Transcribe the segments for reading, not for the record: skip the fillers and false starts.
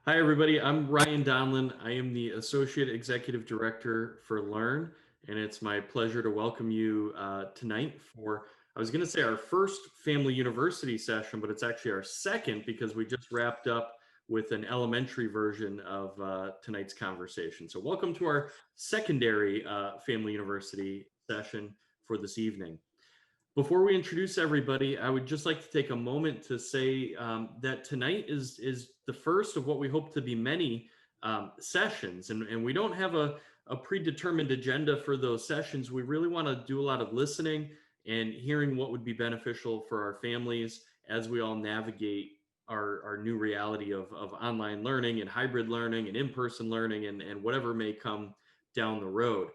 Hi, everybody. I'm Ryan Donlin. I am the Associate Executive Director for Learn, and it's my pleasure to welcome you tonight for, I was going to say our first Family University session, but it's actually our second because we just wrapped up with an elementary version of tonight's conversation. So, welcome to our secondary Family University session for this evening. Before we introduce everybody, I would just like to take a moment to say that tonight is the first of what we hope to be many sessions, and we don't have a predetermined agenda for those sessions. We really want to do a lot of listening and hearing what would be beneficial for our families as we all navigate our new reality of online learning and hybrid learning and in-person learning and whatever may come down the road.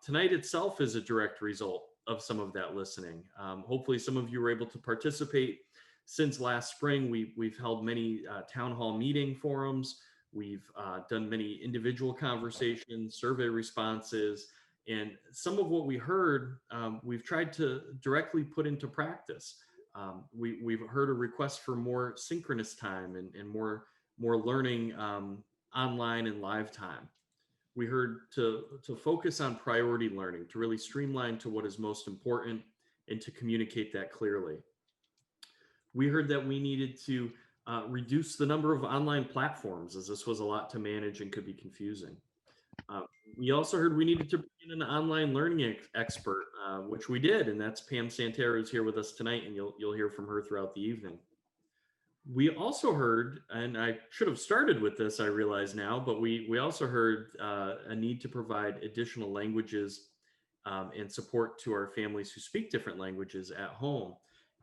Tonight itself is a direct result of some of that listening. Hopefully, some of you were able to participate. Since last spring, we've held many town hall meeting forums. We've done many individual conversations, survey responses, and some of what we heard, we've tried to directly put into practice. We've heard a request for more synchronous time and more learning online and live time. We heard to focus on priority learning, to really streamline to what is most important and to communicate that clearly. We heard that we needed to reduce the number of online platforms, as this was a lot to manage and could be confusing. Uh, we also heard we needed to bring in an online learning expert, which we did, and that's Pam Santera, who's here with us tonight, and you'll hear from her throughout the evening. We also heard, and I should have started with this, I realize now, but we also heard a need to provide additional languages and support to our families who speak different languages at home.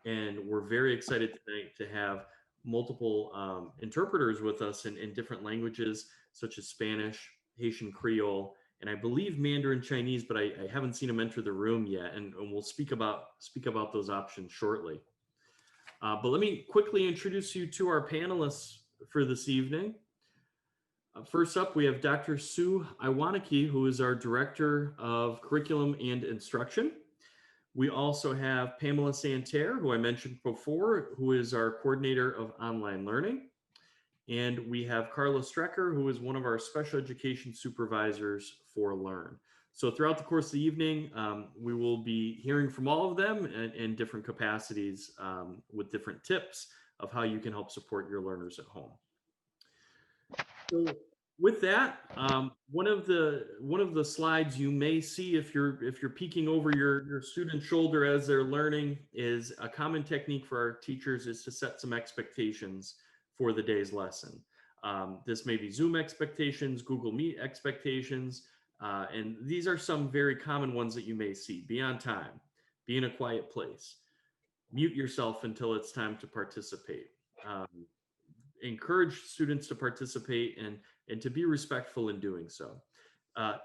And we're very excited tonight to have multiple interpreters with us in different languages, such as Spanish, Haitian Creole, and I believe Mandarin Chinese, but I haven't seen them enter the room yet. And we'll speak about those options shortly. But let me quickly introduce you to our panelists for this evening. First up, we have Dr. Sue Iwaniki, who is our Director of Curriculum and Instruction. We also have Pamela Santerre, who I mentioned before, who is our Coordinator of Online Learning. And we have Carla Strecker, who is one of our Special Education Supervisors for Learn. So throughout the course of the evening, we will be hearing from all of them in different capacities with different tips of how you can help support your learners at home. So with that, one of the slides you may see if you're peeking over your student's shoulder as they're learning is a common technique for our teachers is to set some expectations for the day's lesson. This may be Zoom expectations, Google Meet expectations, and these are some very common ones that you may see. Be on time, be in a quiet place, mute yourself until it's time to participate. Um, Encourage students to participate and to be respectful in doing so.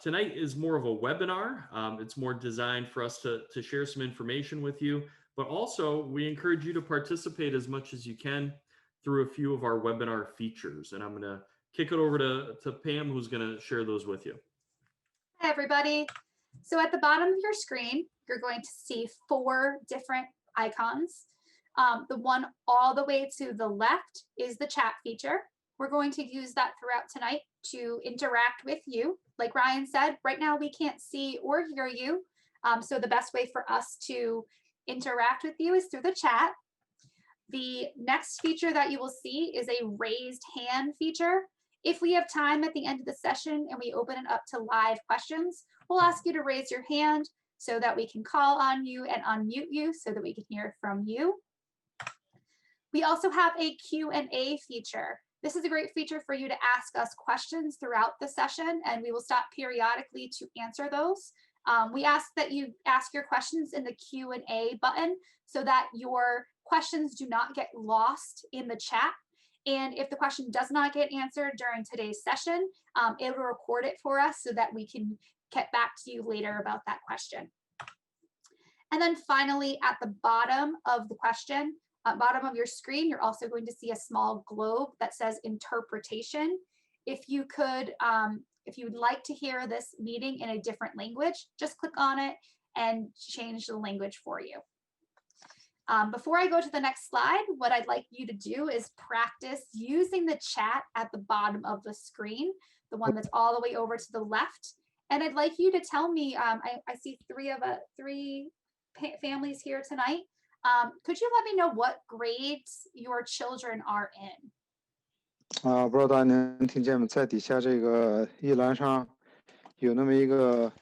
Tonight is more of a webinar. It's more designed for us to share some information with you, but also we encourage you to participate as much as you can through a few of our webinar features. And I'm going to kick it over to Pam, who's going to share those with you. Hi, everybody. So at the bottom of your screen, you're going to see 4 different icons. The one all the way to the left is the chat feature. We're going to use that throughout tonight to interact with you. Like Ryan said, right now we can't see or hear you. So the best way for us to interact with you is through the chat. The next feature that you will see is a raised hand feature. If we have time at the end of the session and we open it up to live questions, we'll ask you to raise your hand so that we can call on you and unmute you so that we can hear from you. We also have a Q&A feature. This is a great feature for you to ask us questions throughout the session, and we will stop periodically to answer those. We ask that you ask your questions in the Q&A button so that your questions do not get lost in the chat. And if the question does not get answered during today's session, it will record it for us so that we can get back to you later about that question. And then finally, at the bottom of the question, bottom of your screen, you're also going to see a small globe that says interpretation. If you would like to hear this meeting in a different language, just click on it and change the language for you. Before I go to the next slide, what I'd like you to do is practice using the chat at the bottom of the screen, the one that's all the way over to the left. And I'd like you to tell me, I see three families here tonight. Could you let me know what grades your children are in? 不知道大家能听见吗？在底下这个一栏上有那么一个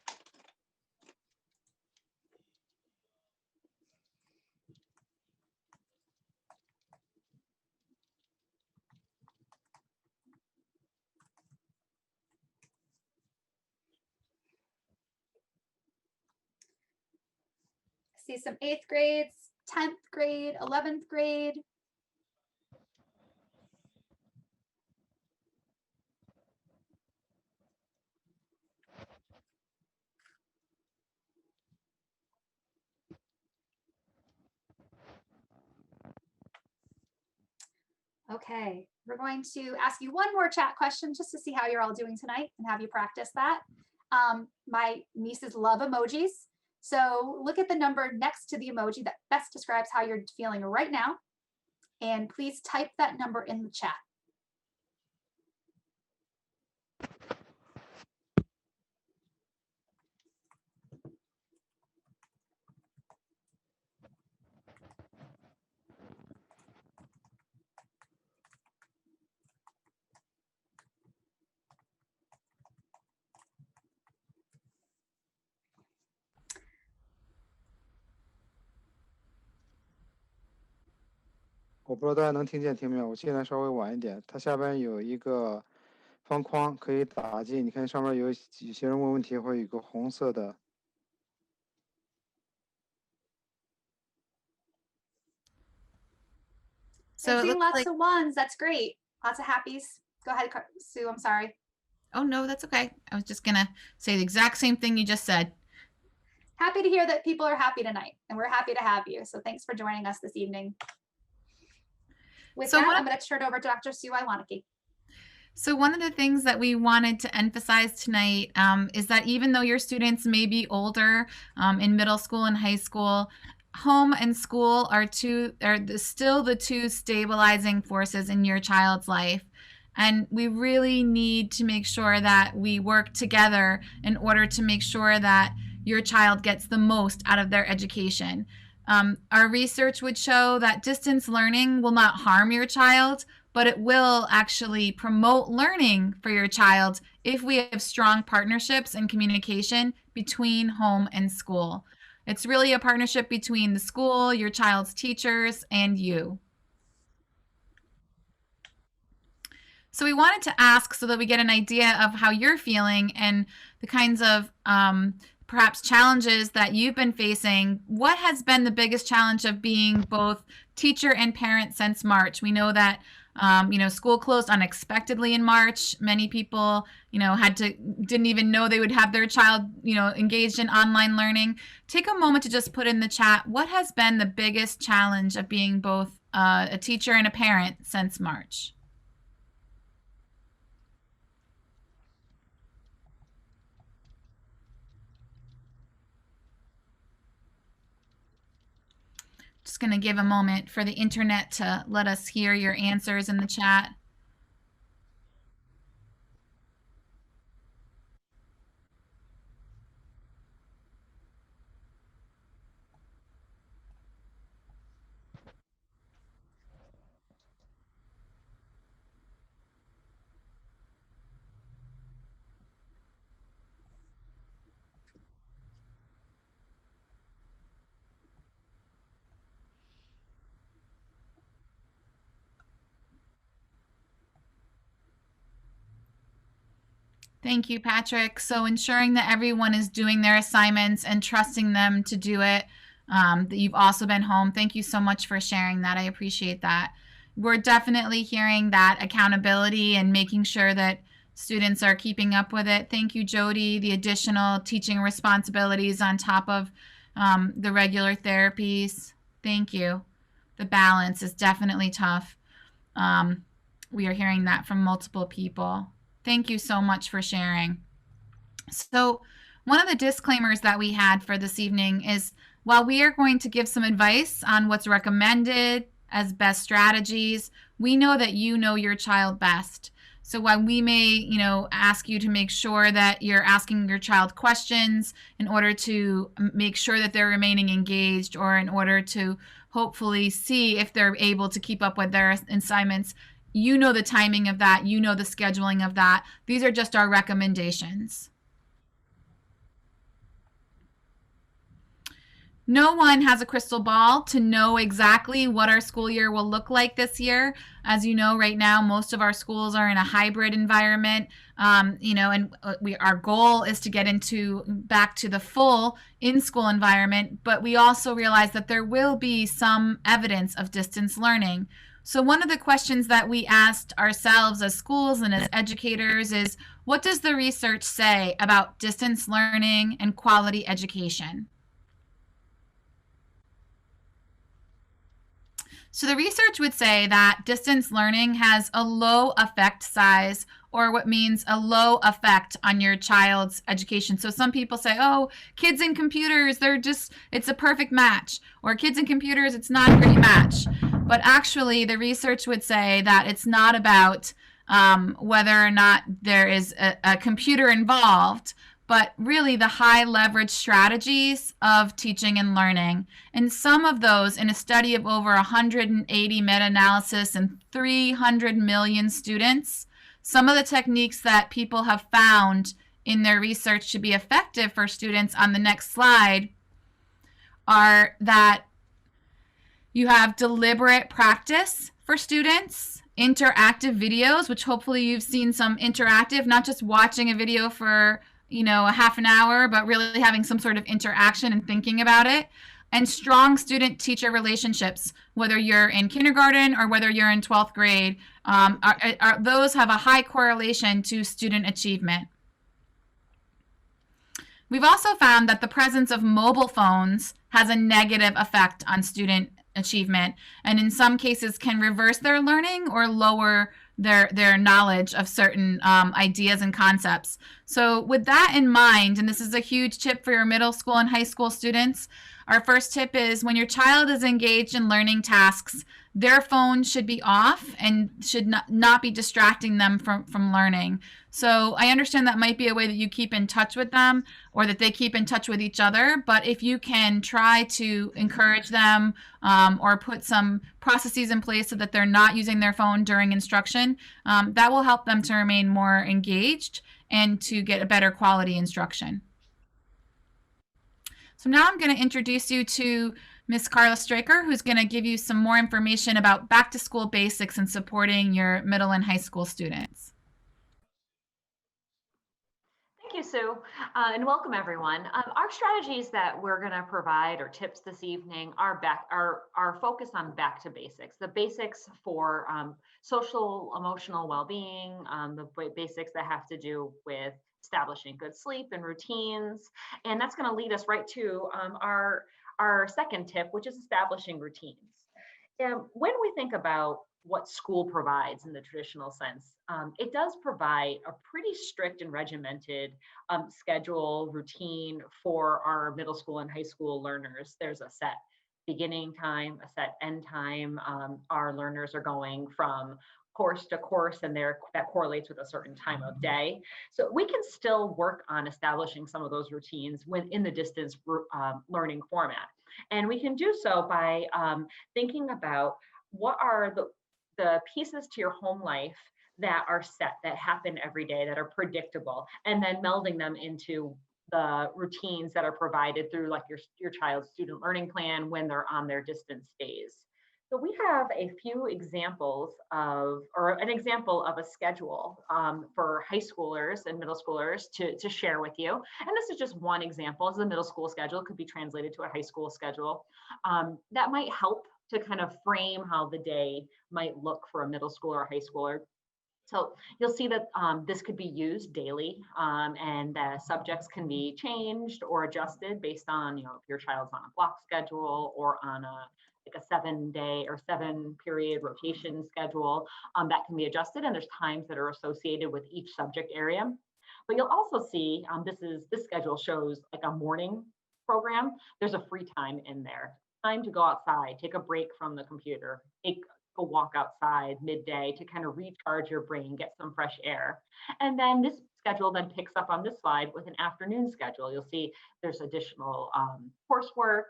See some 8th grades, 10th grade, 11th grade. Okay, we're going to ask you one more chat question just to see how you're all doing tonight and have you practice that. My nieces love emojis. So look at the number next to the emoji that best describes how you're feeling right now. And please type that number in the chat.我不知道大家能听见没有？我现在稍微晚一点，它下边有一个方框可以打进，你看上面有些人问问题，会有一个红色的。So seeing lots of ones, that's great. Lots of happies. Go ahead, Sue, I'm sorry. Oh, no, that's okay. I was just going to say the exact same thing you just said. Happy to hear that people are happy tonight, and we're happy to have you. So thanks for joining us this evening. With that, I'm going to turn it over to Dr. Sue Iwaniki. So one of the things that we wanted to emphasize tonight is that even though your students may be older in middle school and high school, home and school are still the two stabilizing forces in your child's life. And we really need to make sure that we work together in order to make sure that your child gets the most out of their education. Our research would show that distance learning will not harm your child, but it will actually promote learning for your child if we have strong partnerships and communication between home and school. It's really a partnership between the school, your child's teachers, and you. So we wanted to ask so that we get an idea of how you're feeling and the kinds of perhaps challenges that you've been facing. What has been the biggest challenge of being both teacher and parent since March? We know that school closed unexpectedly in March. Many people, didn't even know they would have their child, engaged in online learning. Take a moment to just put in the chat, what has been the biggest challenge of being both a teacher and a parent since March? Just going to give a moment for the internet to let us hear your answers in the chat. Thank you, Patrick. So ensuring that everyone is doing their assignments and trusting them to do it, that you've also been home. Thank you so much for sharing that. I appreciate that. We're definitely hearing that accountability and making sure that students are keeping up with it. Thank you, Jody. The additional teaching responsibilities on top of the regular therapies. Thank you. The balance is definitely tough. We are hearing that from multiple people. Thank you so much for sharing. So one of the disclaimers that we had for this evening is While we are going to give some advice on what's recommended as best strategies, we know that you know your child best. So while we may, ask you to make sure that you're asking your child questions in order to make sure that they're remaining engaged, or in order to hopefully see if they're able to keep up with their assignments, you know the timing of that, you know the scheduling of that. These are just our recommendations. No one has a crystal ball to know exactly what our school year will look like this year. As you know, right now, most of our schools are in a hybrid environment, and our goal is to get back to the full in-school environment, but we also realize that there will be some evidence of distance learning. So one of the questions that we asked ourselves as schools and as educators is, what does the research say about distance learning and quality education? So the research would say that distance learning has a low effect size, or what means a low effect on your child's education. So some people say, oh, kids and computers, it's a perfect match. Or kids and computers, it's not a great match. But actually, the research would say that it's not about whether or not there is a computer involved, but really the high leverage strategies of teaching and learning. And some of those, in a study of over 180 meta-analysis and 300 million students, some of the techniques that people have found in their research to be effective for students on the next slide are that you have deliberate practice for students, interactive videos, which hopefully you've seen some interactive, not just watching a video for a half an hour, but really having some sort of interaction and thinking about it. And strong student-teacher relationships, whether you're in kindergarten or whether you're in 12th grade, those have a high correlation to student achievement. We've also found that the presence of mobile phones has a negative effect on student achievement, and in some cases can reverse their learning or lower their knowledge of certain ideas and concepts. So with that in mind, and this is a huge tip for your middle school and high school students, our first tip is when your child is engaged in learning tasks, their phone should be off and should not be distracting them from learning. So I understand that might be a way that you keep in touch with them, or that they keep in touch with each other. But if you can try to encourage them or put some processes in place so that they're not using their phone during instruction, that will help them to remain more engaged and to get a better quality instruction. So now I'm going to introduce you to Ms. Carla Straker, who's going to give you some more information about back to school basics and supporting your middle and high school students. Thank you, Sue, and welcome everyone. Our strategies that we're going to provide, or tips this evening, are focused on back to basics. The basics for social, emotional well-being, the basics that have to do with establishing good sleep and routines, and that's going to lead us right to our second tip, which is establishing routines. And when we think about what school provides in the traditional sense, it does provide a pretty strict and regimented schedule, routine for our middle school and high school learners. There's a set beginning time, a set end time. Our learners are going from course to course, and that correlates with a certain time of day. So we can still work on establishing some of those routines in the distance learning format. And we can do so by thinking about what are the pieces to your home life that are set, that happen every day, that are predictable, and then melding them into the routines that are provided through like your child's student learning plan when they're on their distance days. So we have a few examples or an example of a schedule for high schoolers and middle schoolers to share with you. And this is just one example. As a middle school schedule, it could be translated to a high school schedule. That might help to kind of frame how the day might look for a middle schooler or high schooler. So you'll see that this could be used daily, and the subjects can be changed or adjusted based on, if your child's on a block schedule or on a 7-day or 7-period rotation schedule, that can be adjusted, and there's times that are associated with each subject area. But you'll also see this schedule shows like a morning program, there's a free time in there. Time to go outside, take a break from the computer, take a walk outside midday to kind of recharge your brain, get some fresh air. And then this schedule then picks up on this slide with an afternoon schedule. You'll see there's additional coursework.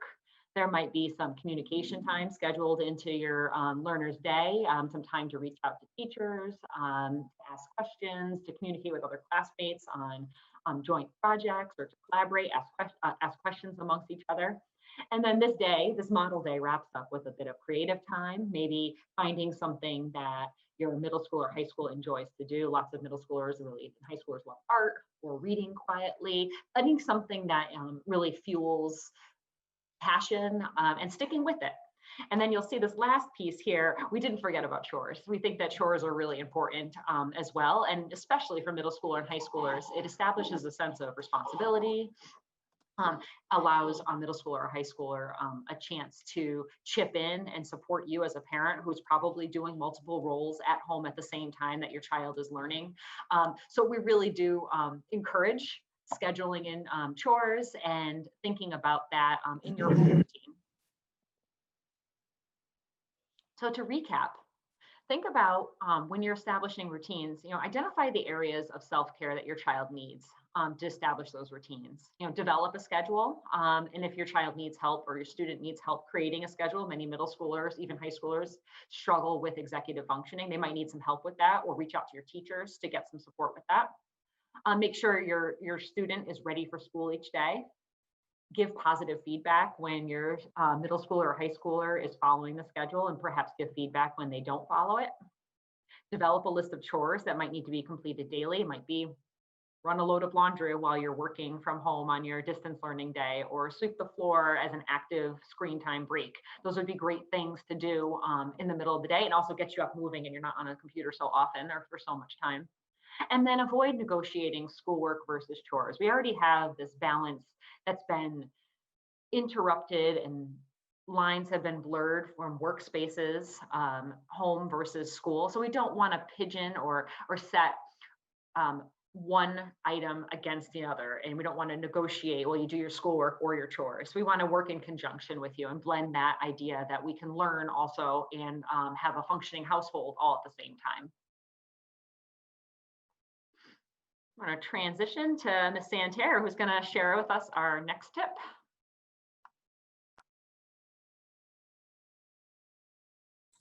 There might be some communication time scheduled into your learner's day, some time to reach out to teachers, to ask questions, to communicate with other classmates on joint projects or to collaborate, ask questions amongst each other. And then this day, this model day wraps up with a bit of creative time, maybe finding something that your middle school or high school enjoys to do. Lots of middle schoolers, really high schoolers, love art or reading quietly, finding something that really fuels passion and sticking with it. And then you'll see this last piece here. We didn't forget about chores. We think that chores are really important as well. And especially for middle schooler and high schoolers, it establishes a sense of responsibility, allows a middle schooler or high schooler a chance to chip in and support you as a parent who's probably doing multiple roles at home at the same time that your child is learning. So we really do encourage scheduling in chores and thinking about that in your own routine. So to recap, think about when you're establishing routines, identify the areas of self-care that your child needs to establish those routines. Develop a schedule. And if your child needs help or your student needs help creating a schedule, many middle schoolers, even high schoolers, struggle with executive functioning. They might need some help with that, or reach out to your teachers to get some support with that. Make sure your student is ready for school each day. Give positive feedback when your middle schooler or high schooler is following the schedule, and perhaps give feedback when they don't follow it. Develop a list of chores that might need to be completed daily. It might be run a load of laundry while you're working from home on your distance learning day, or sweep the floor as an active screen time break. Those would be great things to do in the middle of the day, and also get you up moving and you're not on a computer so often or for so much time. And then avoid negotiating schoolwork versus chores. We already have this balance that's been interrupted, and lines have been blurred from workspaces, home versus school. So we don't want to pigeon or set one item against the other, and we don't want to negotiate, well, you do your schoolwork or your chores. We want to work in conjunction with you and blend that idea that we can learn also and have a functioning household all at the same time. I'm going to transition to Ms. Santerre, who's going to share with us our next tip.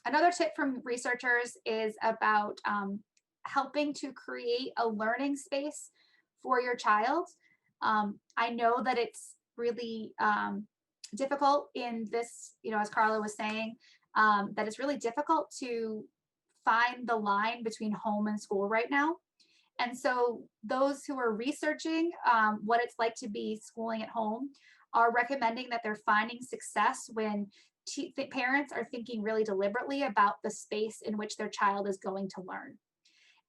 Another tip from researchers is about helping to create a learning space for your child. I know that it's really difficult in this, as Carla was saying, that it's really difficult to find the line between home and school right now. And so those who are researching what it's like to be schooling at home are recommending that they're finding success when parents are thinking really deliberately about the space in which their child is going to learn.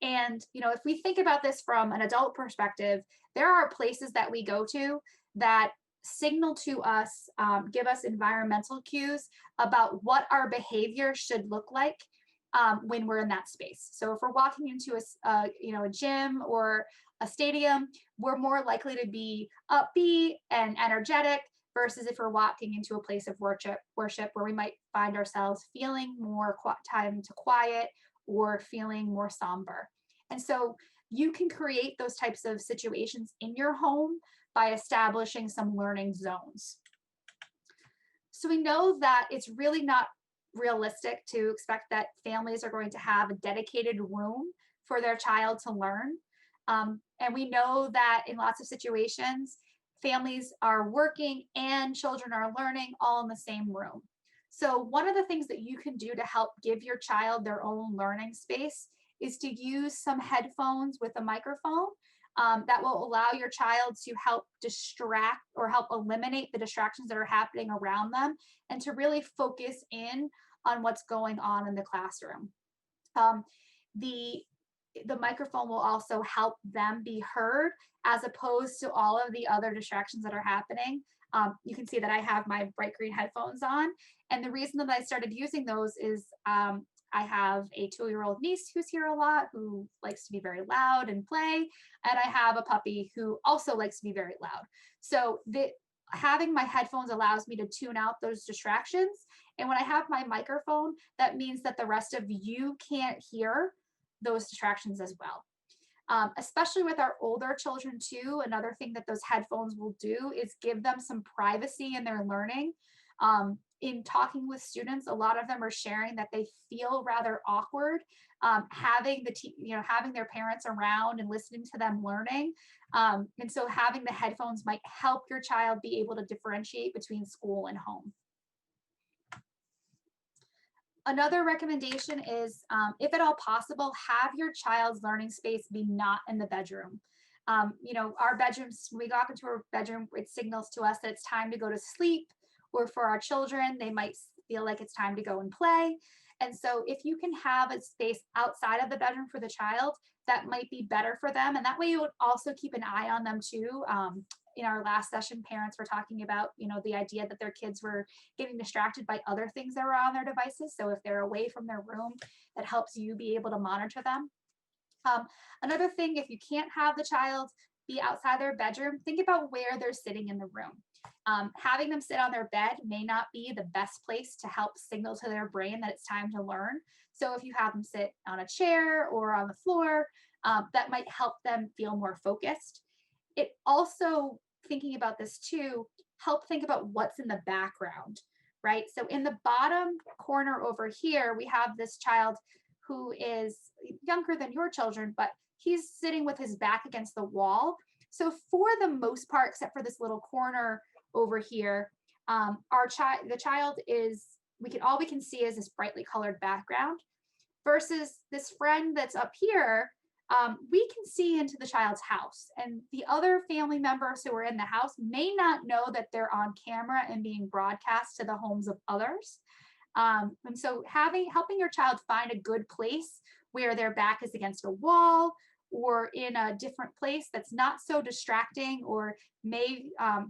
And, if we think about this from an adult perspective, there are places that we go to that signal to us, give us environmental cues about what our behavior should look like when we're in that space. So if we're walking into a gym or a stadium, we're more likely to be upbeat and energetic versus if we're walking into a place of worship where we might find ourselves feeling more time to quiet or feeling more somber. And so you can create those types of situations in your home by establishing some learning zones. So we know that it's really not realistic to expect that families are going to have a dedicated room for their child to learn. And we know that in lots of situations, families are working and children are learning all in the same room. So one of the things that you can do to help give your child their own learning space is to use some headphones with a microphone that will allow your child to help distract or help eliminate the distractions that are happening around them and to really focus in on what's going on in the classroom. The microphone will also help them be heard as opposed to all of the other distractions that are happening. You can see that I have my bright green headphones on. And the reason that I started using those is I have a 2-year-old niece who's here a lot, who likes to be very loud and play. And I have a puppy who also likes to be very loud. So the having my headphones allows me to tune out those distractions. And when I have my microphone, that means that the rest of you can't hear those distractions as well. Especially with our older children too, another thing that those headphones will do is give them some privacy in their learning. In talking with students, a lot of them are sharing that they feel rather awkward having having their parents around and listening to them learning. And so having the headphones might help your child be able to differentiate between school and home. Another recommendation is, if at all possible, have your child's learning space be not in the bedroom. Our bedrooms, when we go up into our bedroom, it signals to us that it's time to go to sleep, or for our children, they might feel like it's time to go and play. And so if you can have a space outside of the bedroom for the child, that might be better for them. And that way you would also keep an eye on them too. In our last session, parents were talking about, the idea that their kids were getting distracted by other things that were on their devices. So if they're away from their room, that helps you be able to monitor them. Another thing, if you can't have the child be outside their bedroom, think about where they're sitting in the room. Having them sit on their bed may not be the best place to help signal to their brain that it's time to learn. So if you have them sit on a chair or on the floor, that might help them feel more focused. It also, thinking about this too, help think about what's in the background, right? So in the bottom corner over here, we have this child who is younger than your children, but he's sitting with his back against the wall. So for the most part, except for this little corner over here, the child is, all we can see is this brightly colored background, versus this friend that's up here. We can see into the child's house, and the other family members who are in the house may not know that they're on camera and being broadcast to the homes of others. And so helping your child find a good place where their back is against a wall or in a different place that's not so distracting or may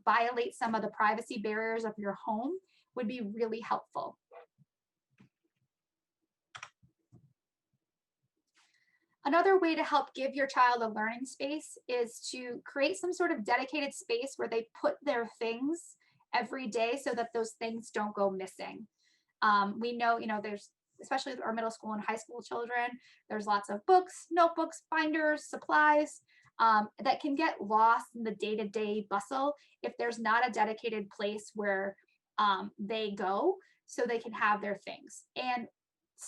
violate some of the privacy barriers of your home would be really helpful. Another way to help give your child a learning space is to create some sort of dedicated space where they put their things every day so that those things don't go missing. We know, there's, especially with our middle school and high school children, there's lots of books, notebooks, binders, supplies that can get lost in the day-to-day bustle if there's not a dedicated place where they go so they can have their things. And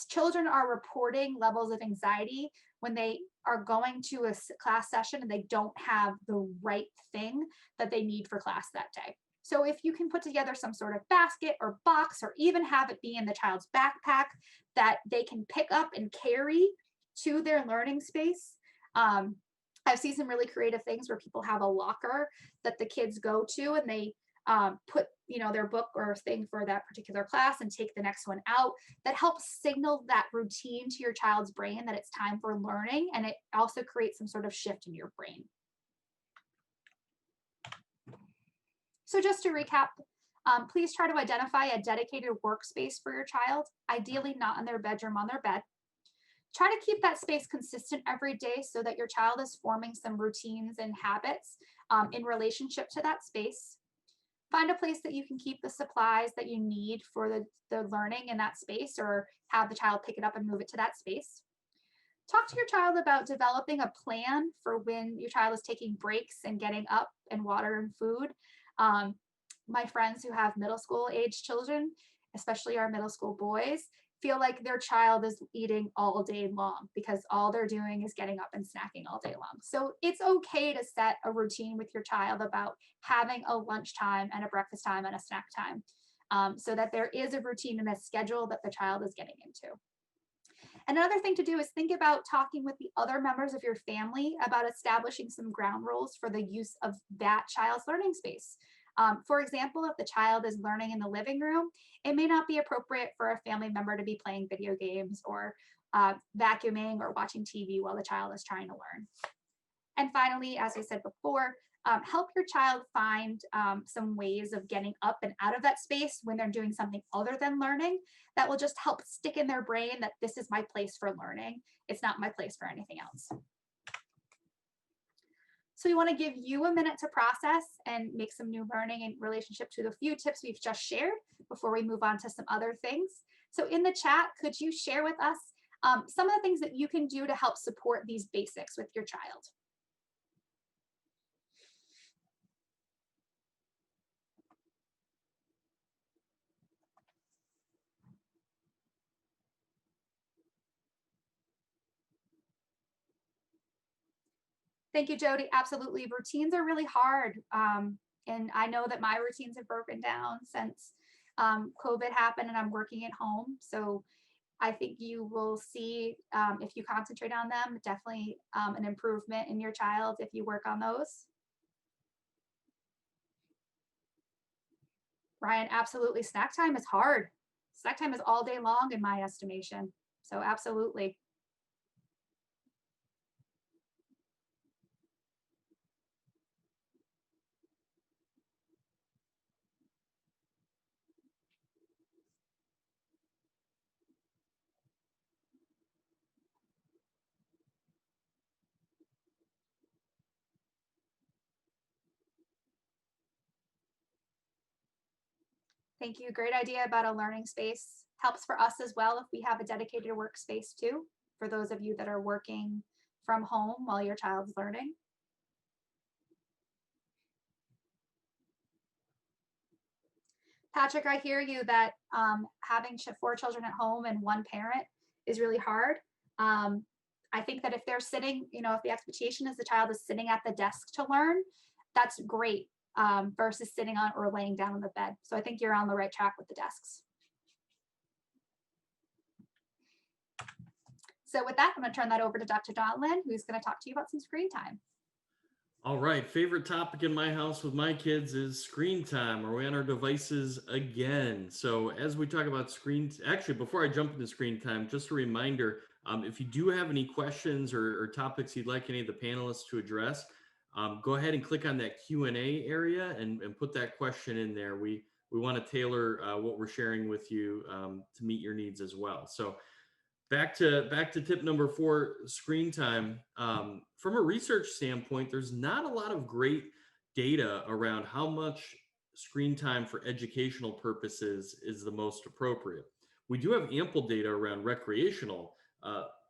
children are reporting levels of anxiety when they are going to a class session and they don't have the right thing that they need for class that day. So if you can put together some sort of basket or box, or even have it be in the child's backpack that they can pick up and carry to their learning space. I've seen some really creative things where people have a locker that the kids go to, and they put their book or thing for that particular class and take the next one out. That helps signal that routine to your child's brain that it's time for learning, and it also creates some sort of shift in your brain. So just to recap, please try to identify a dedicated workspace for your child, ideally not in their bedroom, on their bed. Try to keep that space consistent every day so that your child is forming some routines and habits in relationship to that space. Find a place that you can keep the supplies that you need for the learning in that space, or have the child pick it up and move it to that space. Talk to your child about developing a plan for when your child is taking breaks and getting up and water and food. My friends who have middle school age children, especially our middle school boys, feel like their child is eating all day long because all they're doing is getting up and snacking all day long. So it's okay to set a routine with your child about having a lunch time and a breakfast time and a snack time, so that there is a routine and a schedule that the child is getting into. And another thing to do is think about talking with the other members of your family about establishing some ground rules for the use of that child's learning space. For example, if the child is learning in the living room, it may not be appropriate for a family member to be playing video games or vacuuming or watching TV while the child is trying to learn. And finally, as I said before, help your child find some ways of getting up and out of that space when they're doing something other than learning that will just help stick in their brain that this is my place for learning. It's not my place for anything else. So we want to give you a minute to process and make some new learning in relationship to the few tips we've just shared before we move on to some other things. So in the chat, could you share with us some of the things that you can do to help support these basics with your child? Thank you, Jody. Absolutely. Routines are really hard. And I know that my routines have broken down since COVID happened and I'm working at home. So I think you will see, if you concentrate on them, definitely an improvement in your child if you work on those. Ryan, absolutely. Snack time is hard. Snack time is all day long in my estimation. So absolutely. Thank you. Great idea about a learning space. Helps for us as well if we have a dedicated workspace too, for those of you that are working from home while your child's learning. Patrick, I hear you that having 4 children at home and 1 parent is really hard. I think that if they're sitting, if the expectation is the child is sitting at the desk to learn, that's great versus sitting on or laying down on the bed. So I think you're on the right track with the desks. So with that, I'm going to turn that over to Dr. Donlin, who's going to talk to you about some screen time. All right, favorite topic in my house with my kids is screen time. Are we on our devices again? So as we talk about screens, actually, before I jump into screen time, just a reminder, if you do have any questions or topics you'd like any of the panelists to address, go ahead and click on that Q&A area and put that question in there. We want to tailor what we're sharing with you to meet your needs as well. So back to tip number 4, screen time. From a research standpoint, there's not a lot of great data around how much screen time for educational purposes is the most appropriate. We do have ample data around recreational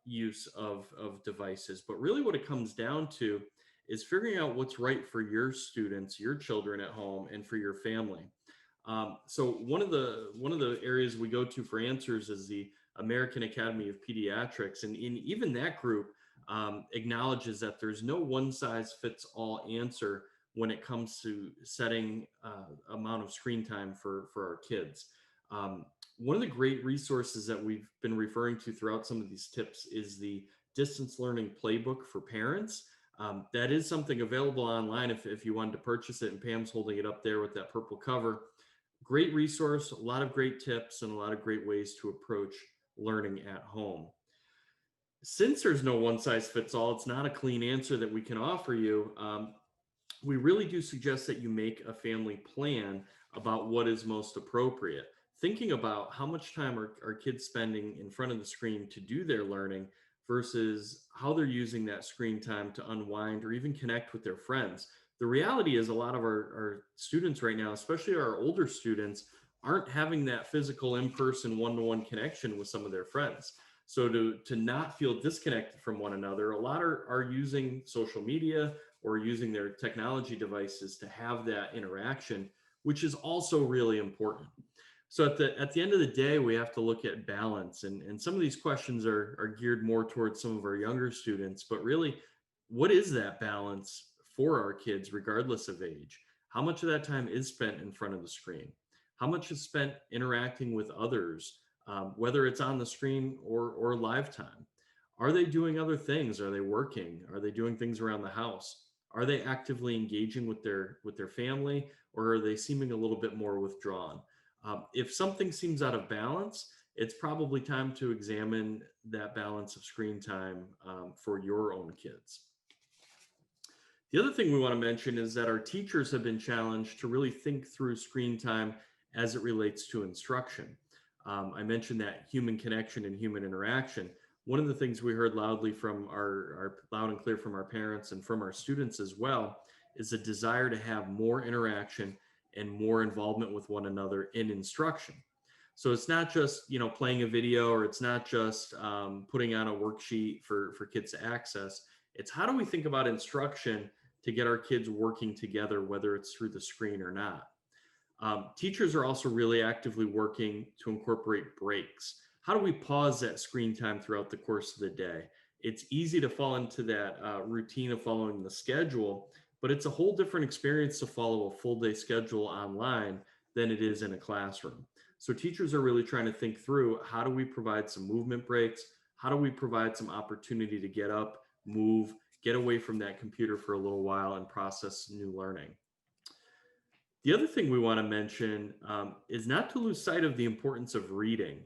use of devices, but really what it comes down to is figuring out what's right for your students, your children at home, and for your family. So one of the areas we go to for answers is the American Academy of Pediatrics, and in even that group acknowledges that there's no one size fits all answer when it comes to setting amount of screen time for our kids. One of the great resources that we've been referring to throughout some of these tips is the distance learning playbook for parents. That is something available online if you wanted to purchase it, and Pam's holding it up there with that purple cover. Great resource, a lot of great tips, and a lot of great ways to approach learning at home. Since there's no one size fits all, it's not a clean answer that we can offer you. We really do suggest that you make a family plan about what is most appropriate. Thinking about how much time are kids spending in front of the screen to do their learning versus how they're using that screen time to unwind or even connect with their friends. The reality is a lot of our students right now, especially our older students, aren't having that physical in-person one-to-one connection with some of their friends. So to not feel disconnected from one another, a lot are using social media or using their technology devices to have that interaction, which is also really important. So at the end of the day, we have to look at balance, and some of these questions are geared more towards some of our younger students, but really, what is that balance for our kids regardless of age? How much of that time is spent in front of the screen? How much is spent interacting with others, whether it's on the screen or live time? Are they doing other things? Are they working? Are they doing things around the house? Are they actively engaging with their family, or are they seeming a little bit more withdrawn? If something seems out of balance, it's probably time to examine that balance of screen time for your own kids. The other thing we want to mention is that our teachers have been challenged to really think through screen time as it relates to instruction. I mentioned that human connection and human interaction. one of the things we heard loudly from our loud and clear from our parents and from our students as well is a desire to have more interaction and more involvement with one another in instruction. So it's not just, playing a video, or it's not just putting on a worksheet for kids to access. It's how do we think about instruction to get our kids working together, whether it's through the screen or not. Teachers are also really actively working to incorporate breaks. How do we pause that screen time throughout the course of the day? It's easy to fall into that routine of following the schedule, but it's a whole different experience to follow a full day schedule online than it is in a classroom. So teachers are really trying to think through, how do we provide some movement breaks? How do we provide some opportunity to get up, move, get away from that computer for a little while and process new learning? The other thing we want to mention is not to lose sight of the importance of reading.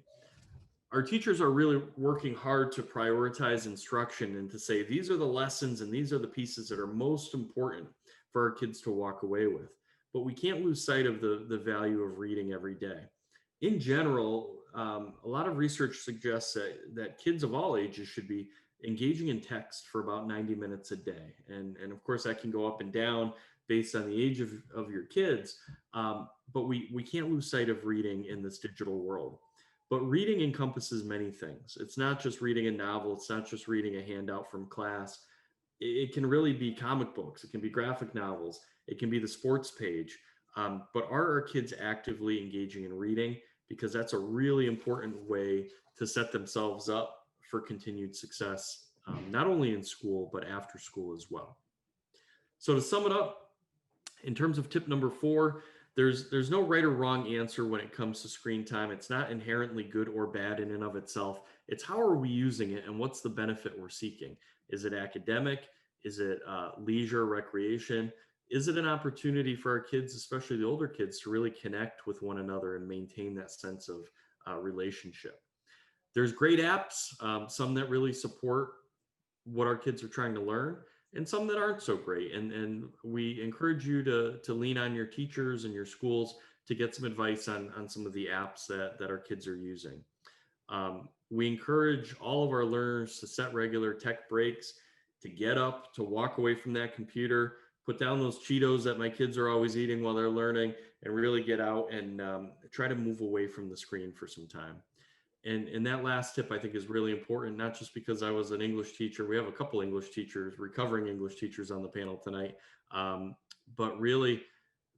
Our teachers are really working hard to prioritize instruction and to say, these are the lessons and these are the pieces that are most important for our kids to walk away with. But we can't lose sight of the value of reading every day. In general, a lot of research suggests that kids of all ages should be engaging in text for about 90 minutes a day. And of course, that can go up and down based on the age of your kids. But we can't lose sight of reading in this digital world. But reading encompasses many things. It's not just reading a novel. It's not just reading a handout from class. It can really be comic books. It can be graphic novels. It can be the sports page. But are our kids actively engaging in reading? Because that's a really important way to set themselves up for continued success, not only in school, but after school as well. So to sum it up, in terms of tip number 4, there's no right or wrong answer when it comes to screen time. It's not inherently good or bad in and of itself. It's how are we using it and what's the benefit we're seeking? Is it academic? Is it leisure, recreation? Is it an opportunity for our kids, especially the older kids, to really connect with one another and maintain that sense of relationship? There's great apps, some that really support what our kids are trying to learn, and some that aren't so great. And we encourage you to lean on your teachers and your schools to get some advice on some of the apps that our kids are using. We encourage all of our learners to set regular tech breaks, to get up, to walk away from that computer, put down those Cheetos that my kids are always eating while they're learning, and really get out and try to move away from the screen for some time. And that last tip, I think, is really important, not just because I was an English teacher. We have a couple English teachers, recovering English teachers on the panel tonight, but really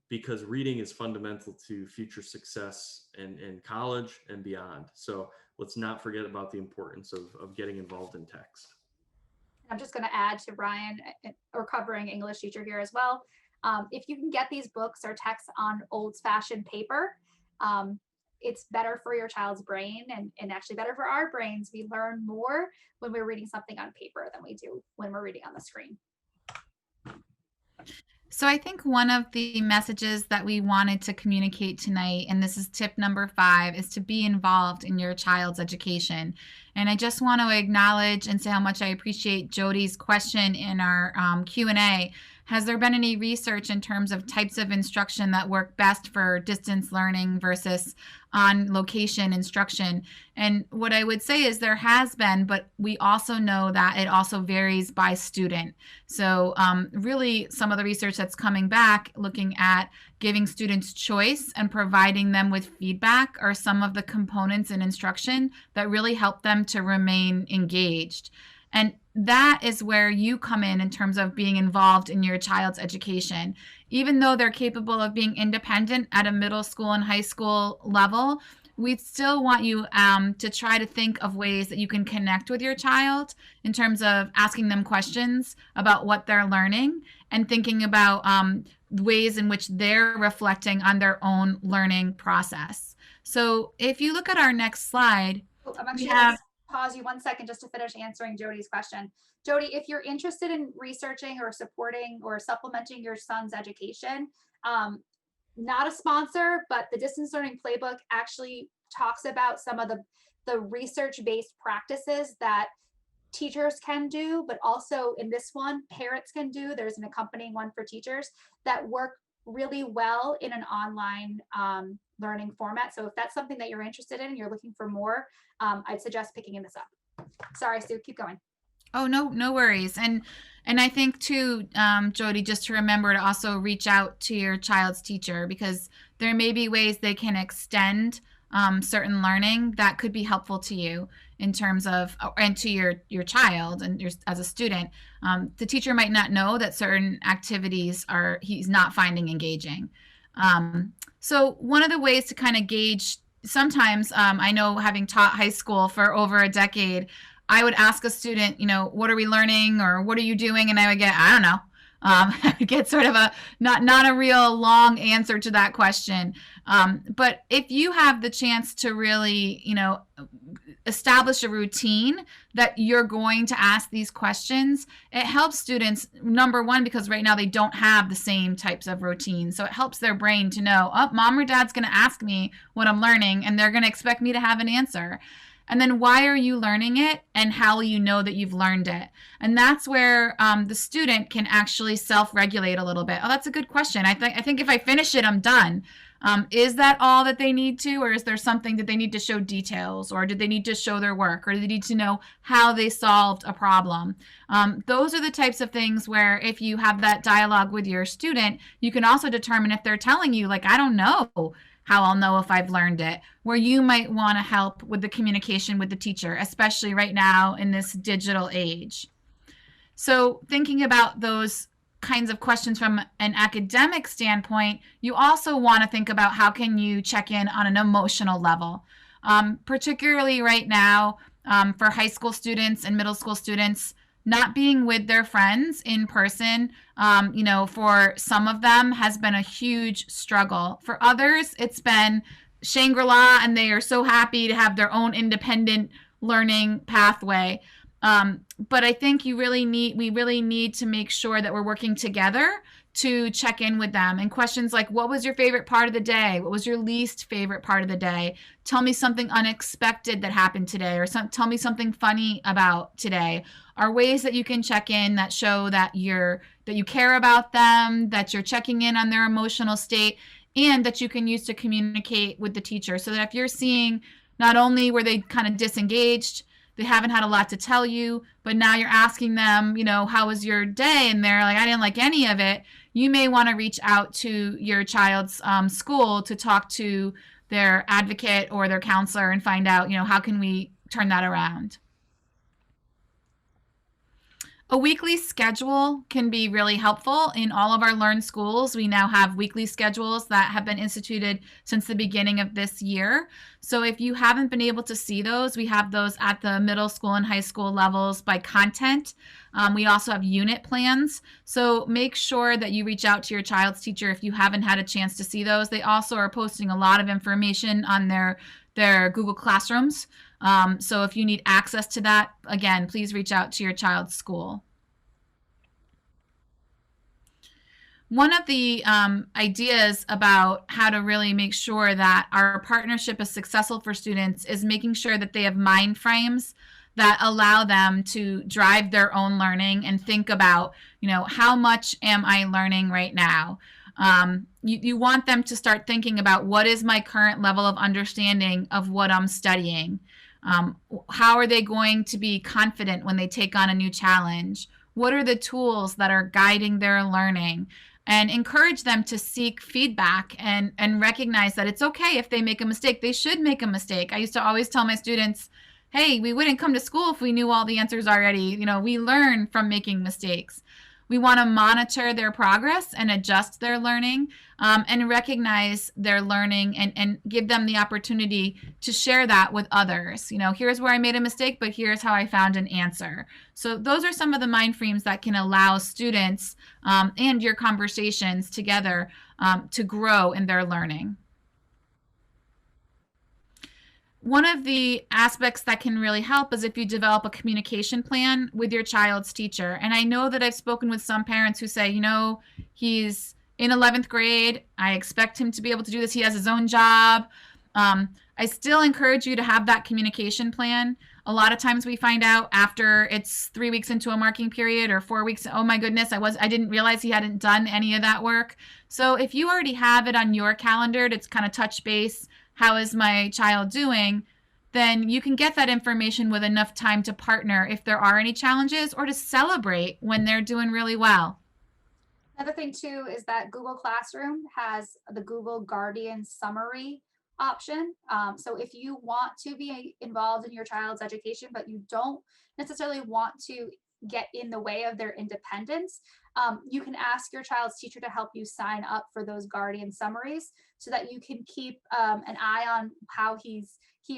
because reading is fundamental to future success in college and beyond. So let's not forget about the importance of getting involved in text. I'm just going to add to Ryan, a recovering English teacher here as well. If you can get these books or texts on old-fashioned paper, it's better for your child's brain and actually better for our brains. We learn more when we're reading something on paper than we do when we're reading on the screen. So I think one of the messages that we wanted to communicate tonight, and this is tip number 5, is to be involved in your child's education. And I just want to acknowledge and say how much I appreciate Jody's question in our Q&A. Has there been any research in terms of types of instruction that work best for distance learning versus on location instruction? And what I would say is there has been, but we also know that it also varies by student. So really some of the research that's coming back looking at giving students choice and providing them with feedback are some of the components in instruction that really help them to remain engaged. And that is where you come in terms of being involved in your child's education. Even though they're capable of being independent at a middle school and high school level, we still want you to try to think of ways that you can connect with your child in terms of asking them questions about what they're learning and thinking about ways in which they're reflecting on their own learning process. So if you look at our next slide, I'm actually going to pause you 1 second just to finish answering Jody's question. Jody, if you're interested in researching or supporting or supplementing your son's education, not a sponsor, but the Distance Learning Playbook actually talks about some of the research-based practices that teachers can do, but also in this one, parents can do. There's an accompanying one for teachers that work really well in an online learning format. So if that's something that you're interested in, you're looking for more, I'd suggest picking this up. Sorry, Sue, keep going. Oh, no worries. And I think too, Jody, just to remember to also reach out to your child's teacher, because there may be ways they can extend certain learning that could be helpful to you in terms of, and to your child and as a student. The teacher might not know that certain activities he's not finding engaging. So one of the ways to kind of gauge, sometimes I know, having taught high school for over a decade, I would ask a student, what are we learning, or what are you doing? And I would get, I don't know. I would get sort of a not a real long answer to that question. But if you have the chance to really, establish a routine that you're going to ask these questions, it helps students, number one, because right now they don't have the same types of routines. So it helps their brain to know, oh, mom or dad's going to ask me what I'm learning, and they're going to expect me to have an answer. And then why are you learning it, and how will you know that you've learned it? And that's where the student can actually self-regulate a little bit. Oh, that's a good question. I think if I finish it, I'm done. Is that all that they need to, or is there something that they need to show details, or did they need to show their work, or do they need to know how they solved a problem? Those are the types of things where if you have that dialogue with your student, you can also determine if they're telling you, like, I don't know how I'll know if I've learned it, where you might want to help with the communication with the teacher, especially right now in this digital age. So thinking about those kinds of questions from an academic standpoint, you also want to think about how can you check in on an emotional level, particularly right now for high school students and middle school students. Not being with their friends in person, for some of them has been a huge struggle. For others, it's been Shangri-La, and they are so happy to have their own independent learning pathway. But I think we really need to make sure that we're working together to check in with them. And questions like, what was your favorite part of the day? What was your least favorite part of the day? Tell me something unexpected that happened today, or tell me something funny about today, are ways that you can check in that show that you care about them, that you're checking in on their emotional state, and that you can use to communicate with the teacher. So that if you're seeing not only were they kind of disengaged, they haven't had a lot to tell you, but now you're asking them, how was your day? And they're like, I didn't like any of it. You may want to reach out to your child's school to talk to their advocate or their counselor and find out, how can we turn that around? A weekly schedule can be really helpful. In all of our Learn schools, we now have weekly schedules that have been instituted since the beginning of this year. So if you haven't been able to see those, we have those at the middle school and high school levels by content. We also have unit plans. So make sure that you reach out to your child's teacher if you haven't had a chance to see those. They also are posting a lot of information on their Google Classrooms. So if you need access to that, again, please reach out to your child's school. One of the ideas about how to really make sure that our partnership is successful for students is making sure that they have mind frames that allow them to drive their own learning and think about, how much am I learning right now? You want them to start thinking about, what is my current level of understanding of what I'm studying? How are they going to be confident when they take on a new challenge? What are the tools that are guiding their learning? And encourage them to seek feedback and recognize that it's okay if they make a mistake. They should make a mistake. I used to always tell my students, hey, we wouldn't come to school if we knew all the answers already. We learn from making mistakes. We want to monitor their progress and adjust their learning, and recognize their learning and give them the opportunity to share that with others. Here's where I made a mistake, but here's how I found an answer. So those are some of the mind frames that can allow students and your conversations together to grow in their learning. One of the aspects that can really help is if you develop a communication plan with your child's teacher. And I know that I've spoken with some parents who say, he's in 11th grade. I expect him to be able to do this. He has his own job. I still encourage you to have that communication plan. A lot of times we find out after it's 3 weeks into a marking period or 4 weeks, oh my goodness, I didn't realize he hadn't done any of that work. So if you already have it on your calendar to kind of touch base, how is my child doing? then you can get that information with enough time to partner if there are any challenges or to celebrate when they're doing really well. Another thing too is that Google Classroom has the Google Guardian Summary option. So if you want to be involved in your child's education, but you don't necessarily want to get in the way of their independence, you can ask your child's teacher to help you sign up for those Guardian summaries so that you can keep an eye on how he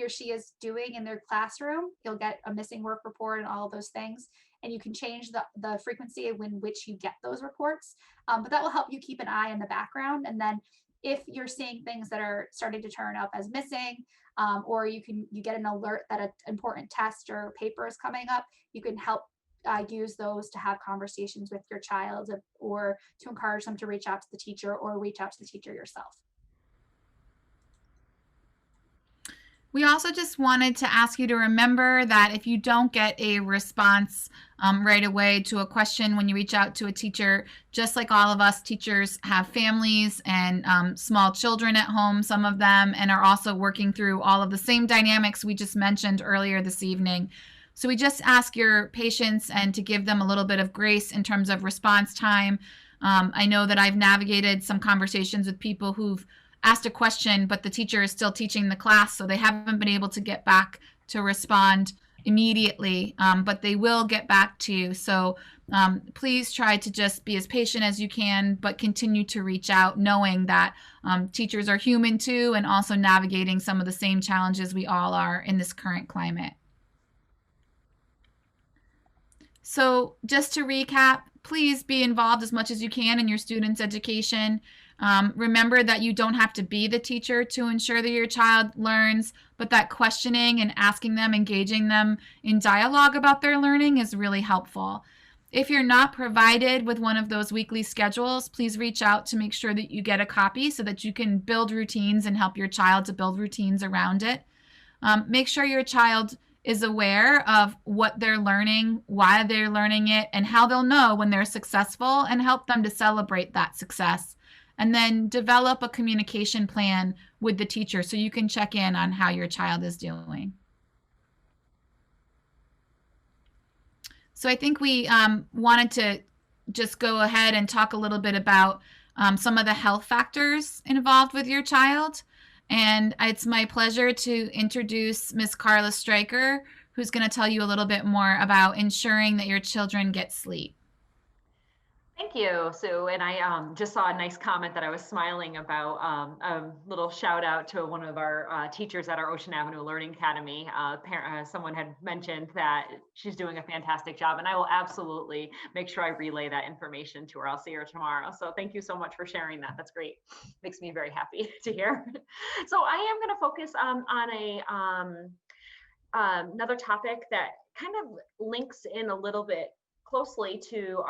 or she is doing in their classroom. You'll get a missing work report and all of those things, and you can change the frequency in which you get those reports. But that will help you keep an eye in the background. And then if you're seeing things that are starting to turn up as missing, or you get an alert that an important test or paper is coming up, you can help use those to have conversations with your child or to encourage them to reach out to the teacher or reach out to the teacher yourself. We also just wanted to ask you to remember that if you don't get a response right away to a question when you reach out to a teacher, just like all of us, teachers have families and small children at home, some of them, and are also working through all of the same dynamics we just mentioned earlier this evening. So we just ask your patience and to give them a little bit of grace in terms of response time. I know that I've navigated some conversations with people who've asked a question, but the teacher is still teaching the class, so they haven't been able to get back to respond immediately, but they will get back to you. So please try to just be as patient as you can, but continue to reach out, knowing that teachers are human too, and also navigating some of the same challenges we all are in this current climate. So just to recap, please be involved as much as you can in your students' education. Remember that you don't have to be the teacher to ensure that your child learns, but that questioning and asking them, engaging them in dialogue about their learning is really helpful. If you're not provided with one of those weekly schedules, please reach out to make sure that you get a copy so that you can build routines and help your child to build routines around it. Make sure your child is aware of what they're learning, why they're learning it, and how they'll know when they're successful, and help them to celebrate that success. And then develop a communication plan with the teacher so you can check in on how your child is doing. So I think we wanted to just go ahead and talk a little bit about some of the health factors involved with your child. And it's my pleasure to introduce Ms. Carla Stryker, who's going to tell you a little bit more about ensuring that your children get sleep. Thank you, Sue. And I just saw a nice comment that I was smiling about. A little shout out to one of our teachers at our Ocean Avenue Learning Academy. Someone had mentioned that she's doing a fantastic job, and I will absolutely make sure I relay that information to her. I'll see her tomorrow. So thank you so much for sharing that. That's great. Makes me very happy to hear. So I am going to focus on another topic that kind of links in a little bit closely to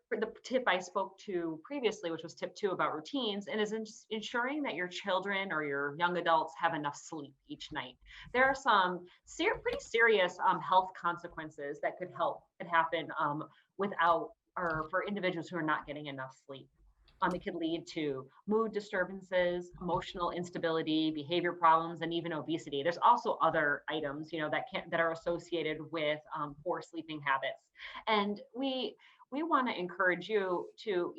the tip I spoke to previously, which was tip 2 about routines, and is ensuring that your children or your young adults have enough sleep each night. There are some pretty serious health consequences that could happen without, or for individuals who are not getting enough sleep. It could lead to mood disturbances, emotional instability, behavior problems, and even obesity. There's also other items, that are associated with poor sleeping habits. And we want to encourage you to,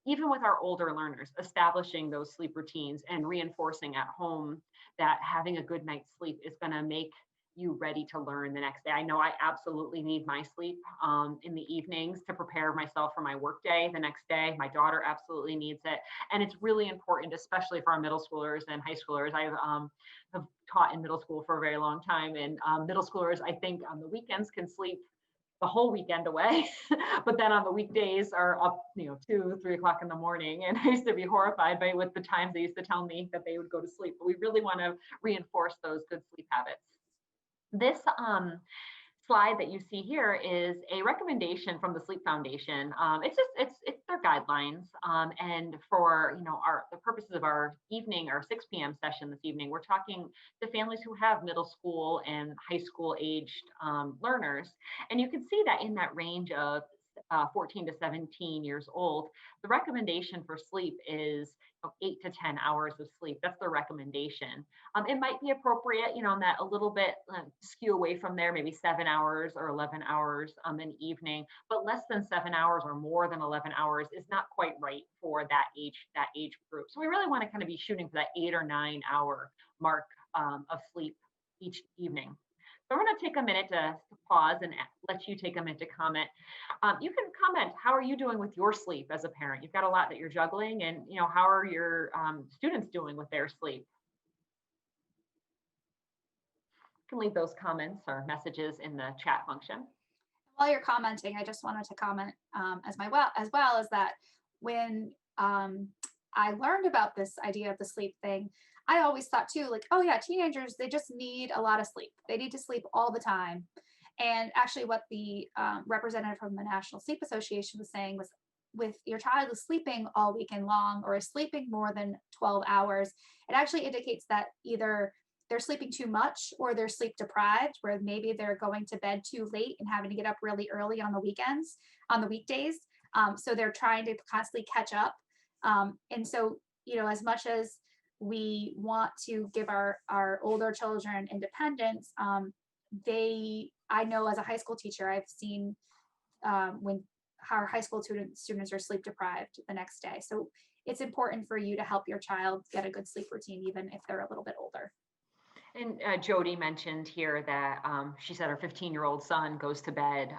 even with our older learners, establishing those sleep routines and reinforcing at home that having a good night's sleep is going to make you ready to learn the next day. I know I absolutely need my sleep in the evenings to prepare myself for my work day the next day. My daughter absolutely needs it. And it's really important, especially for our middle schoolers and high schoolers. I have taught in middle school for a very long time, and middle schoolers, I think on the weekends can sleep the whole weekend away, but then on the weekdays are up, 2, 3 o'clock in the morning. And I used to be horrified with the times they used to tell me that they would go to sleep. But we really want to reinforce those good sleep habits. This slide that you see here is a recommendation from the Sleep Foundation. It's their guidelines, and for the purposes of our 6 p.m. session this evening, we're talking to families who have middle school and high school aged learners, and you can see that in that range of 14 to 17 years old, the recommendation for sleep is 8 to 10 hours of sleep. That's the recommendation. It might be appropriate, on that a little bit skew away from there, maybe 7 hours or 11 hours in the evening, but less than 7 hours or more than 11 hours is not quite right for that age group. So we really want to kind of be shooting for that 8 or 9 hour mark of sleep each evening. So I'm going to take a minute to pause and let you take a minute to comment. You can comment, how are you doing with your sleep as a parent? You've got a lot that you're juggling, and how are your students doing with their sleep? You can leave those comments or messages in the chat function. While you're commenting, I just wanted to comment as well as that when I learned about this idea of the sleep thing, I always thought too, like, oh yeah, teenagers, they just need a lot of sleep. They need to sleep all the time. And actually what the representative from the National Sleep Association was saying was, with your child is sleeping all weekend long or is sleeping more than 12 hours, it actually indicates that either they're sleeping too much or they're sleep deprived, where maybe they're going to bed too late and having to get up really early on the weekdays. So they're trying to constantly catch up. And so, as much as we want to give our older children independence, I know as a high school teacher, I've seen when our high school students are sleep deprived the next day. So it's important for you to help your child get a good sleep routine, even if they're a little bit older. And Jody mentioned here that she said her 15-year-old son goes to bed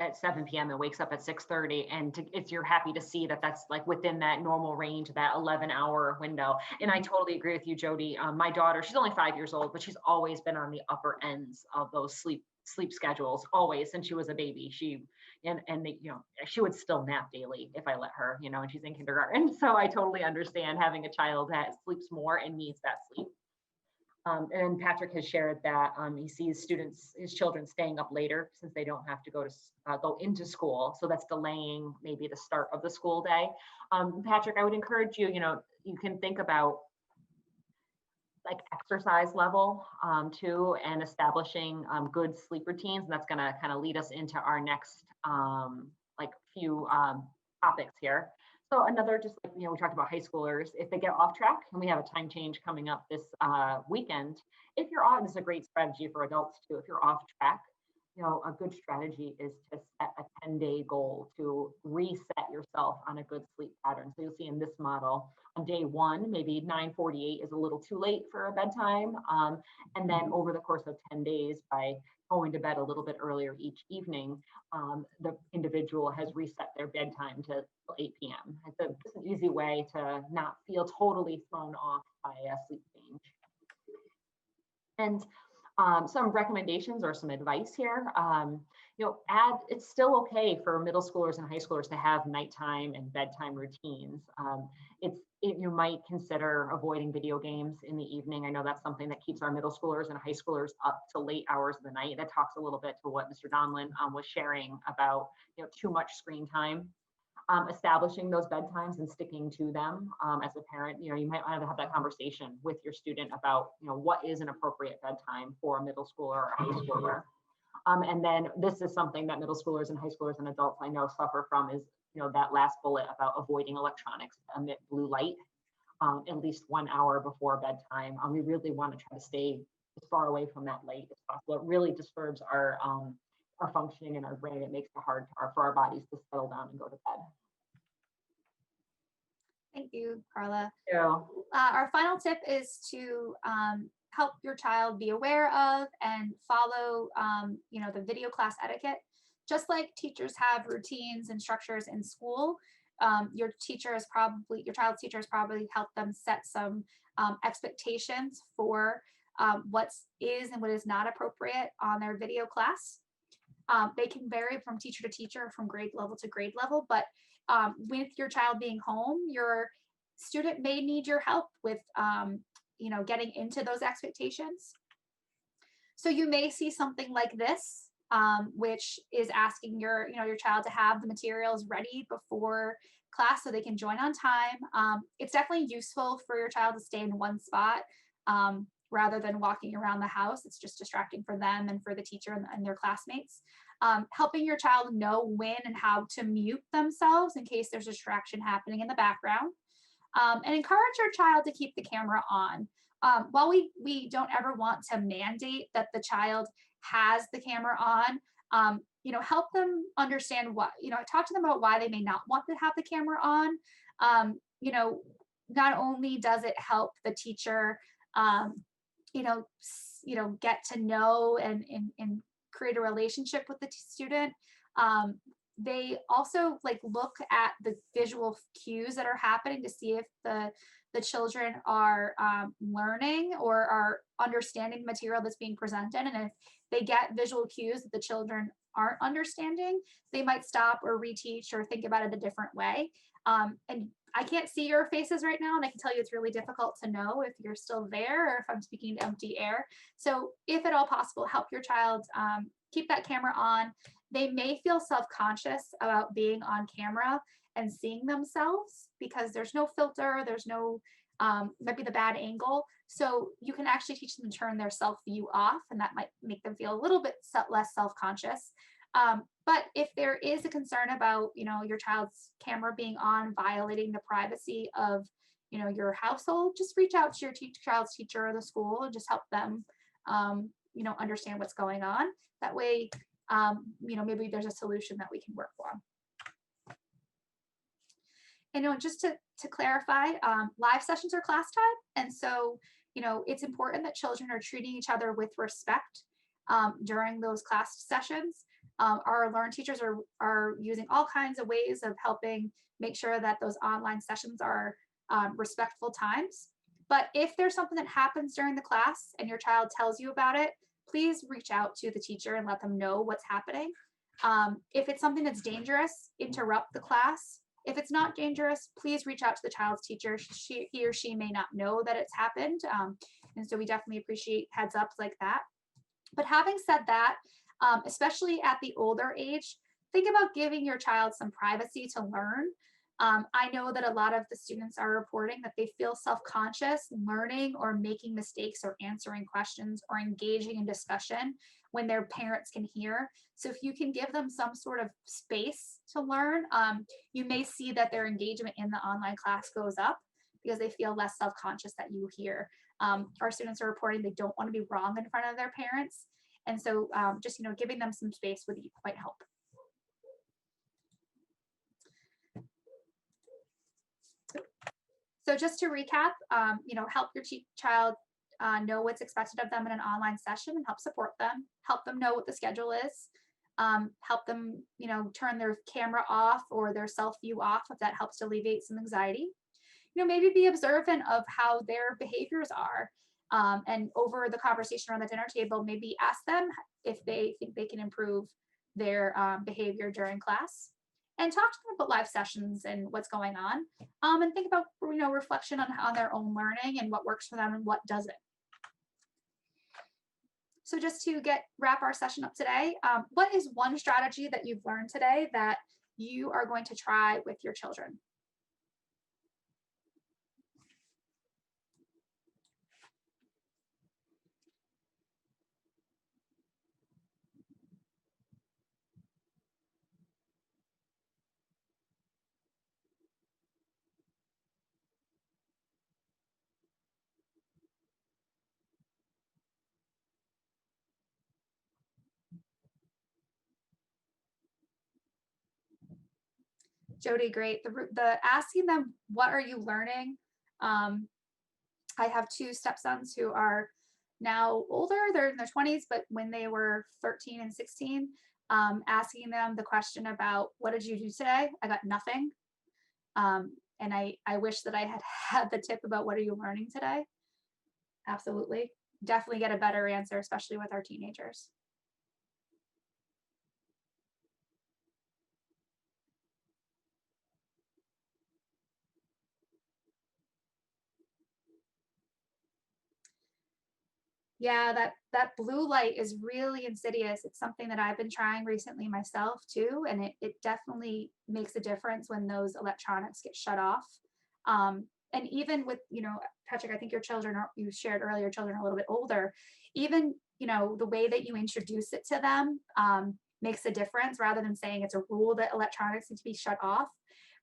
at 7 p.m. and wakes up at 6:30, and you're happy to see that that's like within that normal range, that 11-hour window. And I totally agree with you, Jody. My daughter, she's only 5 years old, but she's always been on the upper ends of those sleep schedules, always, since she was a baby. She would still nap daily if I let her, and she's in kindergarten. So I totally understand having a child that sleeps more and needs that sleep. And Patrick has shared that he sees his children staying up later since they don't have to go into school. So that's delaying maybe the start of the school day. Patrick, I would encourage you, you can think about like exercise level too, and establishing good sleep routines. And that's going to kind of lead us into our next few topics here. So another, just like, we talked about high schoolers, if they get off track, and we have a time change coming up this weekend, if you're off, this is a great strategy for adults too. If you're off track, a good strategy is to set a 10-day goal to reset yourself on a good sleep pattern. So you'll see in this model, on day one, maybe 9:48 is a little too late for a bedtime. And then over the course of 10 days, by going to bed a little bit earlier each evening, the individual has reset their bedtime to 8 p.m. It's an easy way to not feel totally thrown off by a sleep change. And some recommendations or some advice here. It's still okay for middle schoolers and high schoolers to have nighttime and bedtime routines. You might consider avoiding video games in the evening. I know that's something that keeps our middle schoolers and high schoolers up to late hours of the night. That talks a little bit to what Mr. Donlin was sharing about too much screen time. Establishing those bedtimes and sticking to them as a parent. You might want to have that conversation with your student about what is an appropriate bedtime for a middle schooler or a high schooler. And then this is something that middle schoolers and high schoolers and adults I know suffer from, is that last bullet about avoiding electronics emit blue light at least 1 hour before bedtime. We really want to try to stay as far away from that light as possible. It really disturbs our functioning in our brain. It makes it hard for our bodies to settle down and go to bed. Thank you, Carla. Yeah. Our final tip is to help your child be aware of and follow, the video class etiquette. Just like teachers have routines and structures in school, your child's teacher has probably helped them set some expectations for what is and what is not appropriate on their video class. They can vary from teacher to teacher, from grade level to grade level, but with your child being home, your student may need your help with, getting into those expectations. So you may see something like this, which is asking your child to have the materials ready before class so they can join on time. It's definitely useful for your child to stay in one spot rather than walking around the house. It's just distracting for them and for the teacher and their classmates. helping your child know when and how to mute themselves in case there's a distraction happening in the background, and encourage your child to keep the camera on. While we don't ever want to mandate that the child has the camera on, help them understand what, talk to them about why they may not want to have the camera on. Not only does it help the teacher, get to know and create a relationship with the student. They also look at the visual cues that are happening to see if the children are learning or are understanding the material that's being presented. And if they get visual cues that the children aren't understanding, they might stop or reteach or think about it a different way. And I can't see your faces right now, and I can tell you it's really difficult to know if you're still there or if I'm speaking to empty air. So if at all possible, help your child keep that camera on. They may feel self-conscious about being on camera and seeing themselves because there's no filter, there's no, might be the bad angle. So you can actually teach them to turn their self-view off, and that might make them feel a little bit less self-conscious. But if there is a concern about, your child's camera being on, violating the privacy of, your household, just reach out to your child's teacher or the school and just help them, understand what's going on. That way, maybe there's a solution that we can work on. And just to clarify, live sessions are class time. And so, it's important that children are treating each other with respect during those class sessions. Our Learn teachers are using all kinds of ways of helping make sure that those online sessions are respectful times. But if there's something that happens during the class and your child tells you about it, please reach out to the teacher and let them know what's happening. If it's something that's dangerous, interrupt the class. If it's not dangerous, please reach out to the child's teacher. He or she may not know that it's happened. And so we definitely appreciate heads ups like that. But having said that, especially at the older age, think about giving your child some privacy to learn. I know that a lot of the students are reporting that they feel self-conscious learning or making mistakes or answering questions or engaging in discussion when their parents can hear. So if you can give them some sort of space to learn, you may see that their engagement in the online class goes up because they feel less self-conscious that you hear. Our students are reporting they don't want to be wrong in front of their parents. And so just, giving them some space would quite help. So just to recap, help your child know what's expected of them in an online session and help support them, help them know what the schedule is, help them, turn their camera off or their self-view off if that helps to alleviate some anxiety. Maybe be observant of how their behaviors are. And over the conversation around the dinner table, maybe ask them if they think they can improve their behavior during class, and talk to them about live sessions and what's going on, and think about reflection on their own learning and what works for them and what doesn't. So just to wrap our session up today, what is one strategy that you've learned today that you are going to try with your children? Jody, great. The asking them, what are you learning? I have two stepsons who are now older, they're in their 20s, but when they were 13 and 16, asking them the question about what did you do today? I got nothing. And I wish that I had had the tip about what are you learning today? Absolutely. Definitely get a better answer, especially with our teenagers. Yeah, that blue light is really insidious. It's something that I've been trying recently myself too, and it definitely makes a difference when those electronics get shut off. And even with, Patrick, I think your children you shared earlier, children are a little bit older. Even, the way that you introduce it to them, makes a difference, rather than saying it's a rule that electronics need to be shut off.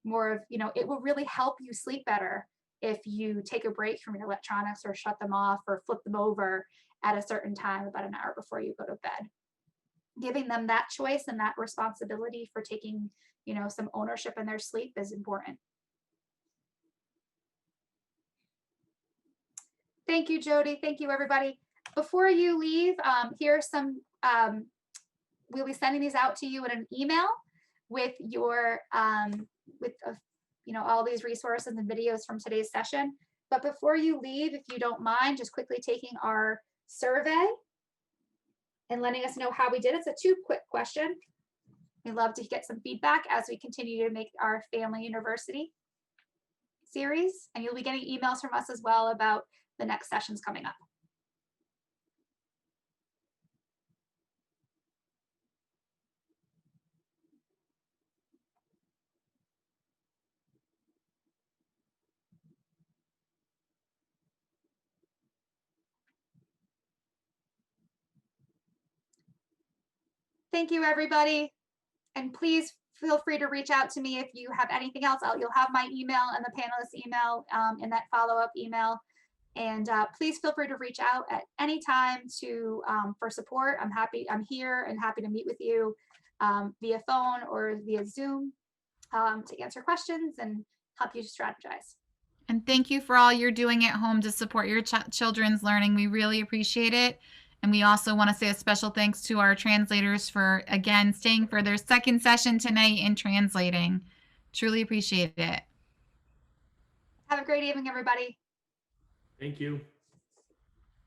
More of, it will really help you sleep better if you take a break from your electronics or shut them off or flip them over at a certain time, about an hour before you go to bed. Giving them that choice and that responsibility for taking, some ownership in their sleep is important. Thank you, Jody. Thank you, everybody. Before you leave, here's some, we'll be sending these out to you in an email with your, all these resources and videos from today's session. But before you leave, if you don't mind, just quickly taking our survey and letting us know how we did. It's a 2-quick question. We'd love to get some feedback as we continue to make our Family University series. And you'll be getting emails from us as well about the next sessions coming up. Thank you, everybody. And please feel free to reach out to me if you have anything else. You'll have my email and the panelist email in that follow-up email. And please feel free to reach out at any time for support. I'm here and happy to meet with you via phone or via Zoom to answer questions and help you to strategize. And thank you for all you're doing at home to support your children's learning. We really appreciate it. And we also want to say a special thanks to our translators for, again, staying for their second session tonight and translating. Truly appreciate it. Have a great evening, everybody. Thank you.